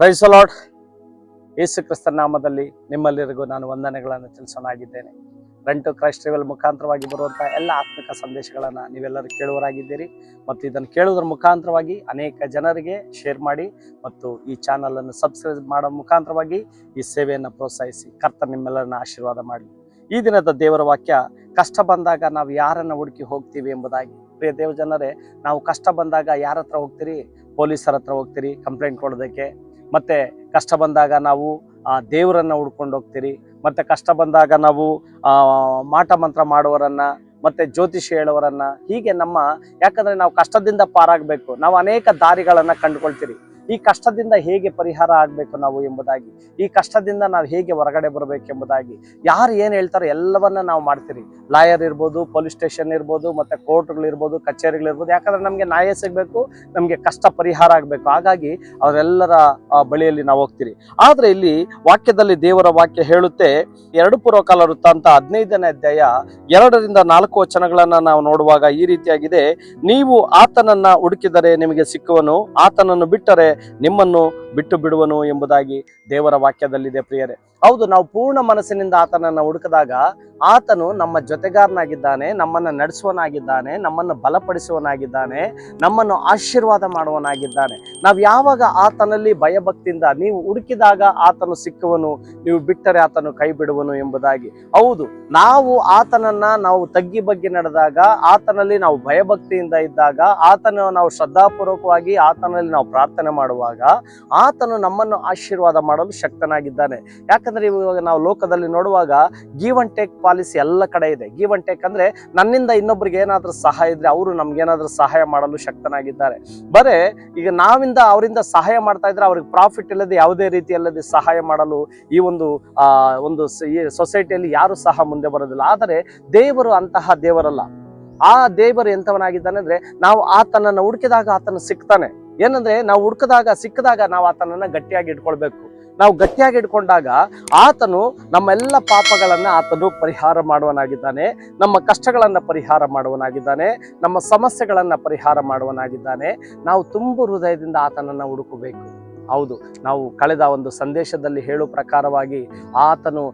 Price the lord. ಯೇಸು ಕ್ರಿಸ್ತನ ನಾಮದಲ್ಲಿ ನಿಮ್ಮೆಲ್ಲರಿಗೂ ನಾನು ವಂದನೆಗಳನ್ನು ತಿಳಿಸೋನಾಗಿದ್ದೇನೆ. ರನ್ ಟು ಕ್ರೈಸ್ಟ್ ಟ್ರಾವೆಲ್ ಮುಖಾಂತರವಾಗಿ ಬರುವಂತಹ ಎಲ್ಲ ಆತ್ಮಿಕ ಸಂದೇಶಗಳನ್ನು ನೀವೆಲ್ಲರೂ ಕೇಳುವರಾಗಿದ್ದೀರಿ ಮತ್ತು ಇದನ್ನು ಕೇಳುವುದರ ಮುಖಾಂತರವಾಗಿ ಅನೇಕ ಜನರಿಗೆ ಶೇರ್ ಮಾಡಿ ಮತ್ತು ಈ ಚಾನಲ್ ಅನ್ನು ಸಬ್ಸ್ಕ್ರೈಬ್ ಮಾಡೋ ಮುಖಾಂತರವಾಗಿ ಈ ಸೇವೆಯನ್ನು ಪ್ರೋತ್ಸಾಹಿಸಿ ಕರ್ತನ ನಿಮ್ಮೆಲ್ಲರನ್ನ ಆಶೀರ್ವಾದ ಮಾಡಲಿ. ಈ ದಿನದ ದೇವರ ವಾಕ್ಯ, ಕಷ್ಟ ಬಂದಾಗ ನಾವು ಯಾರನ್ನ ಹುಡುಕಿ ಹೋಗ್ತೀವಿ ಎಂಬುದಾಗಿ. ಪ್ರಿಯ ದೇವ ಜನರೇ, ನಾವು ಕಷ್ಟ ಬಂದಾಗ ಯಾರ ಹತ್ರ ಹೋಗ್ತೀರಿ? ಪೊಲೀಸರ ಹತ್ರ ಹೋಗ್ತೀರಿ ಕಂಪ್ಲೇಂಟ್ ಕೊಡೋದಕ್ಕೆ. ಮತ್ತೆ ಕಷ್ಟ ಬಂದಾಗ ನಾವು ದೇವರನ್ನ ಹುಡ್ಕೊಂಡು ಹೋಗ್ತೀರಿ. ಮತ್ತೆ ಕಷ್ಟ ಬಂದಾಗ ನಾವು ಮಾಟ ಮಂತ್ರ ಮಾಡುವವರನ್ನ, ಮತ್ತೆ ಜ್ಯೋತಿಷ್ಯ ಹೇಳುವವರನ್ನ, ಹೀಗೆ ಯಾಕಂದ್ರೆ ನಾವು ಕಷ್ಟದಿಂದ ಪಾರಾಗಬೇಕು. ನಾವು ಅನೇಕ ದಾರಿಗಳನ್ನ ಕಂಡುಕೊಳ್ತೀರಿ. ಈ ಕಷ್ಟದಿಂದ ಹೇಗೆ ಪರಿಹಾರ ಆಗಬೇಕು ನಾವು ಎಂಬುದಾಗಿ, ಈ ಕಷ್ಟದಿಂದ ನಾವು ಹೇಗೆ ಹೊರಗಡೆ ಬರಬೇಕೆಂಬುದಾಗಿ, ಯಾರು ಏನು ಹೇಳ್ತಾರೋ ಎಲ್ಲವನ್ನ ನಾವು ಮಾಡ್ತೀರಿ. ಲಾಯರ್ ಇರ್ಬೋದು, ಪೊಲೀಸ್ ಸ್ಟೇಷನ್ ಇರ್ಬೋದು, ಮತ್ತೆ ಕೋರ್ಟ್ಗಳಿರ್ಬೋದು, ಕಚೇರಿಗಳಿರ್ಬೋದು. ಯಾಕಂದ್ರೆ ನಮಗೆ ನ್ಯಾಯ ಸಿಗಬೇಕು, ನಮಗೆ ಕಷ್ಟ ಪರಿಹಾರ ಆಗಬೇಕು. ಹಾಗಾಗಿ ಅವರೆಲ್ಲರ ಬಳಿಯಲ್ಲಿ ನಾವು ಹೋಗ್ತೀರಿ. ಆದ್ರೆ ಇಲ್ಲಿ ವಾಕ್ಯದಲ್ಲಿ ದೇವರ ವಾಕ್ಯ ಹೇಳುತ್ತೆ, 2 ಪೂರ್ವಕಾಲ ವೃತ್ತಾಂತ 15ನೇ ಅಧ್ಯಾಯ 2ರಿಂದ 4 ವಚನಗಳನ್ನ ನಾವು ನೋಡುವಾಗ ಈ ರೀತಿಯಾಗಿದೆ. ನೀವು ಆತನನ್ನ ಹುಡುಕಿದರೆ ನಿಮಗೆ ಸಿಕ್ಕುವನು, ಆತನನ್ನು ಬಿಟ್ಟರೆ ನಿಮ್ಮನ್ನು ಬಿಟ್ಟು ಬಿಡುವನು ಎಂಬುದಾಗಿ ದೇವರ ವಾಕ್ಯದಲ್ಲಿದೆ. ಪ್ರಿಯರೇ, ಹೌದು, ನಾವು ಪೂರ್ಣ ಮನಸ್ಸಿನಿಂದ ಆತನನ್ನು ಹುಡುಕಿದಾಗ ಆತನು ನಮ್ಮ ಜೊತೆಗಾರನಾಗಿದ್ದಾನೆ, ನಮ್ಮನ್ನು ನಡೆಸುವನಾಗಿದ್ದಾನೆ, ನಮ್ಮನ್ನು ಬಲಪಡಿಸುವನಾಗಿದ್ದಾನೆ, ನಮ್ಮನ್ನು ಆಶೀರ್ವಾದ ಮಾಡುವನಾಗಿದ್ದಾನೆ. ನಾವು ಯಾವಾಗ ಆತನಲ್ಲಿ ಭಯಭಕ್ತಿಯಿಂದ, ನೀವು ಹುಡುಕಿದಾಗ ಆತನು ಸಿಕ್ಕುವನು, ನೀವು ಬಿಟ್ಟರೆ ಆತನು ಕೈ ಬಿಡುವನು ಎಂಬುದಾಗಿ. ಹೌದು, ನಾವು ಆತನನ್ನ ನಾವು ತಗ್ಗಿ ಬಗ್ಗೆ ನಡೆದಾಗ, ಆತನಲ್ಲಿ ನಾವು ಭಯಭಕ್ತಿಯಿಂದ ಇದ್ದಾಗ, ನಾವು ಶ್ರದ್ಧಾಪೂರ್ವಕವಾಗಿ ಆತನಲ್ಲಿ ನಾವು ಪ್ರಾರ್ಥನೆ ಮಾಡುವಾಗ ಆತನು ನಮ್ಮನ್ನು ಆಶೀರ್ವಾದ ಮಾಡಲು ಶಕ್ತನಾಗಿದ್ದಾನೆ. ಯಾಕಂದ್ರೆ ಇವಾಗ ನಾವು ಲೋಕದಲ್ಲಿ ನೋಡುವಾಗ ಗಿವ್ ಅಂಡ್ ಟೇಕ್ ಪಾಲಿಸಿ ಎಲ್ಲ ಕಡೆ ಇದೆ. ಗಿವ್ ಅಂಡ್ ಟೇಕ್ ಅಂದ್ರೆ ನನ್ನಿಂದ ಇನ್ನೊಬ್ರಿಗೆ ಏನಾದ್ರೂ ಸಹಾಯ ಇದ್ರೆ ಅವರು ನಮ್ಗೇನಾದ್ರೂ ಸಹಾಯ ಮಾಡಲು ಶಕ್ತನಾಗಿದ್ದಾರೆ. ಬರೇ ಈಗ ನಾವಿಂದ ಅವರಿಂದ ಸಹಾಯ ಮಾಡ್ತಾ ಇದ್ರೆ ಅವ್ರಿಗೆ ಪ್ರಾಫಿಟ್ ಇಲ್ಲದೆ, ಯಾವುದೇ ರೀತಿಯಲ್ಲದೆ ಸಹಾಯ ಮಾಡಲು ಈ ಒಂದು ಸೊಸೈಟಿಯಲ್ಲಿ ಯಾರು ಸಹ ಮುಂದೆ ಬರೋದಿಲ್ಲ. ಆದರೆ ದೇವರು ಅಂತಹ ದೇವರಲ್ಲ. ಆ ದೇವರು ಎಂತವನಾಗಿದ್ದಾನೆ ಅಂದ್ರೆ, ನಾವು ಆತನನ್ನು ಹುಡುಕಿದಾಗ ಆತನು ಸಿಗ್ತಾನೆ. ಏನಂದ್ರೆ, ನಾವು ಸಿಕ್ಕಿದಾಗ ನಾವು ಆತನನ್ನ ಗಟ್ಟಿಯಾಗಿ ಇಟ್ಕೊಳ್ಬೇಕು. ನಾವು ಗಟ್ಟಿಯಾಗಿ ಇಟ್ಕೊಂಡಾಗ ಆತನು ನಮ್ಮೆಲ್ಲ ಪಾಪಗಳನ್ನ ಆತನು ಪರಿಹಾರ ಮಾಡುವನಾಗಿದ್ದಾನೆ, ನಮ್ಮ ಕಷ್ಟಗಳನ್ನ ಪರಿಹಾರ ಮಾಡುವನಾಗಿದ್ದಾನೆ, ನಮ್ಮ ಸಮಸ್ಯೆಗಳನ್ನ ಪರಿಹಾರ ಮಾಡುವನಾಗಿದ್ದಾನೆ. ನಾವು ತುಂಬು ಹೃದಯದಿಂದ ಆತನನ್ನ ಹುಡುಕಬೇಕು. ಹೌದು, ನಾವು ಕಳೆದ ಒಂದು ಸಂದೇಶದಲ್ಲಿ ಹೇಳುವ ಪ್ರಕಾರವಾಗಿ ಆತನು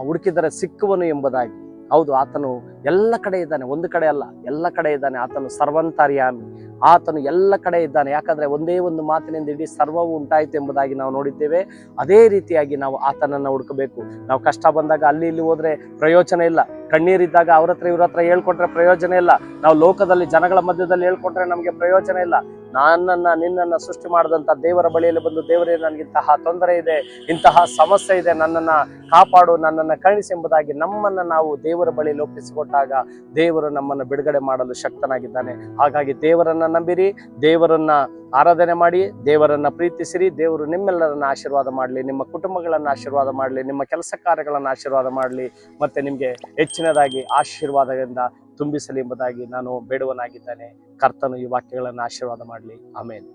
ಹುಡುಕಿದರೆ ಸಿಕ್ಕುವನು ಎಂಬುದಾಗಿ. ಹೌದು, ಆತನು ಎಲ್ಲ ಕಡೆ ಇದ್ದಾನೆ, ಒಂದು ಕಡೆ ಅಲ್ಲ, ಎಲ್ಲ ಕಡೆ ಇದ್ದಾನೆ. ಆತನು ಸರ್ವಂತರ್ಯಾಮಿ, ಆತನು ಎಲ್ಲ ಕಡೆ ಇದ್ದಾನೆ. ಯಾಕಂದ್ರೆ ಒಂದೇ ಒಂದು ಮಾತಿನಿಂದ ಇಡೀ ಸರ್ವವು ಉಂಟಾಯಿತು ಎಂಬುದಾಗಿ ನಾವು ನೋಡಿದ್ದೇವೆ. ಅದೇ ರೀತಿಯಾಗಿ ನಾವು ಆತನನ್ನ ಹುಡುಕಬೇಕು. ನಾವು ಕಷ್ಟ ಬಂದಾಗ ಅಲ್ಲಿ ಇಲ್ಲಿ ಹೋದ್ರೆ ಪ್ರಯೋಜನ ಇಲ್ಲ. ಕಣ್ಣೀರಿದ್ದಾಗ ಅವ್ರ ಹತ್ರ ಇವ್ರ ಹತ್ರ ಹೇಳ್ಕೊಟ್ರೆ ಪ್ರಯೋಜನ ಇಲ್ಲ. ನಾವು ಲೋಕದಲ್ಲಿ ಜನಗಳ ಮಧ್ಯದಲ್ಲಿ ಹೇಳ್ಕೊಟ್ರೆ ನಮಗೆ ಪ್ರಯೋಜನ ಇಲ್ಲ. ನಿನ್ನನ್ನ ಸೃಷ್ಟಿ ಮಾಡಿದಂತ ದೇವರ ಬಳಿಯಲ್ಲಿ ಬಂದು, ದೇವರೇ, ನನಗೆ ಇಂತಹ ತೊಂದರೆ ಇದೆ, ಇಂತಹ ಸಮಸ್ಯೆ ಇದೆ, ನನ್ನನ್ನ ಕಾಪಾಡು, ನನ್ನನ್ನ ಕರುಣಿಸಿ ಎಂಬುದಾಗಿ ನಮ್ಮನ್ನ ನಾವು ದೇವರ ಬಳಿಯಲ್ಲಿ ಒಪ್ಪಿಸಿಕೊಟ್ಟಾಗ ದೇವರು ನಮ್ಮನ್ನು ಬಿಡುಗಡೆ ಮಾಡಲು ಶಕ್ತನಾಗಿದ್ದಾನೆ. ಹಾಗಾಗಿ ದೇವರನ್ನ ನಂಬಿರಿ, ದೇವರನ್ನ ಆರಾಧನೆ ಮಾಡಿ, ದೇವರನ್ನ ಪ್ರೀತಿಸಿರಿ. ದೇವರು ನಿಮ್ಮೆಲ್ಲರನ್ನ ಆಶೀರ್ವಾದ ಮಾಡಲಿ, ನಿಮ್ಮ ಕುಟುಂಬಗಳನ್ನ ಆಶೀರ್ವಾದ ಮಾಡಲಿ, ನಿಮ್ಮ ಕೆಲಸ ಕಾರ್ಯಗಳನ್ನ ಆಶೀರ್ವಾದ ಮಾಡಲಿ, ಮತ್ತೆ ನಿಮ್ಗೆ ಹೆಚ್ಚಿನದಾಗಿ ಆಶೀರ್ವಾದದಿಂದ ತುಂಬಿಸಲಿ ಎಂಬುದಾಗಿ ನಾನು ಬೇಡುವನಾಗಿದ್ದೇನೆ. ಕರ್ತನು ಈ ವಾಕ್ಯಗಳನ್ನು ಆಶೀರ್ವಾದ ಮಾಡಲಿ. ಆಮೇನ್.